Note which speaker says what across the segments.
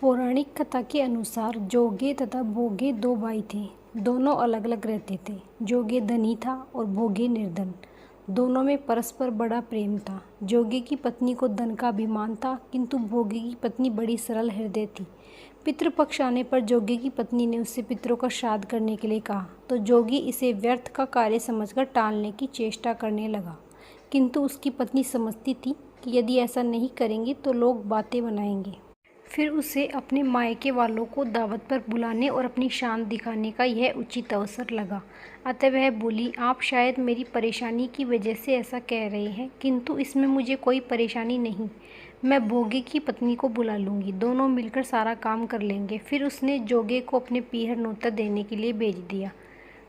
Speaker 1: पौराणिक कथा के अनुसार जोगे तथा भोगे दो भाई थे। दोनों अलग अलग रहते थे। जोगे धनी था और भोगे निर्धन। दोनों में परस्पर बड़ा प्रेम था। जोगे की पत्नी को धन का अभिमान था, किंतु भोगे की पत्नी बड़ी सरल हृदय थी। पितृपक्ष आने पर जोगे की पत्नी ने उससे पितरों का श्राद्ध करने के लिए कहा, तो जोगी इसे व्यर्थ का कार्य समझकर टालने की चेष्टा करने लगा। किंतु उसकी पत्नी समझती थी कि यदि ऐसा नहीं करेंगे तो लोग बातें बनाएंगे। फिर उसे अपने मायके वालों को दावत पर बुलाने और अपनी शान दिखाने का यह उचित अवसर लगा। अतः वह बोली, आप शायद मेरी परेशानी की वजह से ऐसा कह रहे हैं, किंतु इसमें मुझे कोई परेशानी नहीं। मैं भोगे की पत्नी को बुला लूँगी, दोनों मिलकर सारा काम कर लेंगे। फिर उसने जोगे को अपने पीहर न्योता देने के लिए भेज दिया।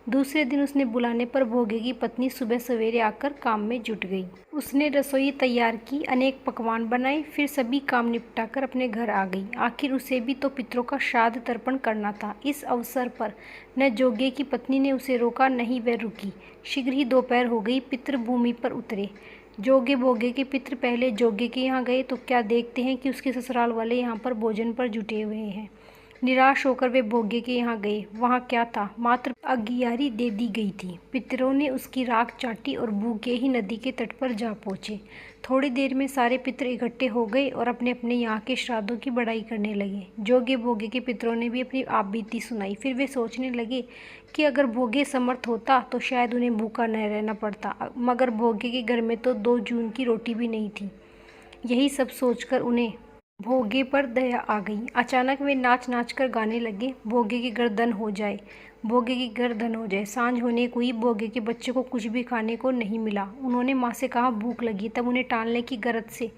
Speaker 1: दूसरे दिन उसने बुलाने पर भोगे की पत्नी सुबह सवेरे आकर काम में जुट गई। उसने रसोई तैयार की, अनेक पकवान बनाए, फिर सभी काम निपटाकर अपने घर आ गई। आखिर उसे भी तो पितरों का श्राद्ध तर्पण करना था। इस अवसर पर न जोगे की पत्नी ने उसे रोका, नहीं वह रुकी। शीघ्र ही दोपहर हो गई। पितर भूमि पर उतरे। जोगे भोगे के पितर पहले जोगे के यहाँ गए तो क्या देखते हैं कि उसके ससुराल वाले यहाँ पर भोजन पर जुटे हुए हैं। निराश होकर वे भोगे के यहाँ गए। वहाँ क्या था, मात्र अगियारी दे दी गई थी। पितरों ने उसकी राख चाटी और भूखे ही नदी के तट पर जा पहुँचे। थोड़ी देर में सारे पितर इकट्ठे हो गए और अपने अपने यहाँ के श्राद्धों की बड़ाई करने लगे। जोगे भोगे के पितरों ने भी अपनी आपबीती सुनाई। फिर वे सोचने लगे कि अगर भोगे समर्थ होता तो शायद उन्हें भूखा न रहना पड़ता, मगर भोगे के घर में तो 2 जून की रोटी भी नहीं थी। यही सब सोचकर उन्हें भोगे पर दया आ गई। अचानक वे नाच नाच कर गाने लगे, भोगे की गर्दन हो जाए, भोगे की गर्दन हो जाए। सांझ होने को ही भोगे के बच्चे को कुछ भी खाने को नहीं मिला। उन्होंने माँ से कहा भूख लगी। तब उन्हें टालने की गरज से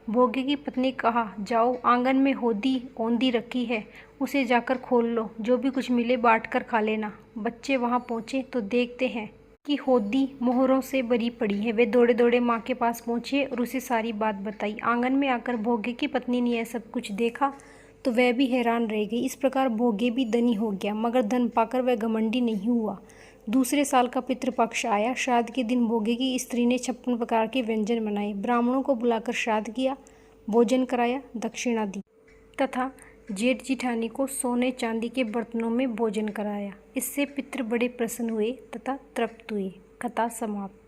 Speaker 1: भोगे की पत्नी कहा, जाओ आंगन में होदी औंधी रखी है, उसे जाकर खोल लो, जो भी कुछ मिले बांट कर खा लेना। बच्चे वहाँ पहुँचे तो देखते हैं कि होदी मोहरों से भरी पड़ी है। वे दौड़े दौड़े माँ के पास पहुँचे और उसे सारी बात बताई। आंगन में आकर भोगे की पत्नी ने यह सब कुछ देखा तो वह भी हैरान रह गई। इस प्रकार भोगे भी धनी हो गया, मगर धन पाकर वह घमंडी नहीं हुआ। दूसरे साल का पितृपक्ष आया। श्राद्ध के दिन भोगे की स्त्री ने 56 प्रकार के व्यंजन बनाए, ब्राह्मणों को बुलाकर श्राद्ध किया, भोजन कराया, दक्षिणा दी तथा जेठ जिठानी को सोने चांदी के बर्तनों में भोजन कराया। इससे पितृ बड़े प्रसन्न हुए तथा तृप्त हुए। कथा समाप्त।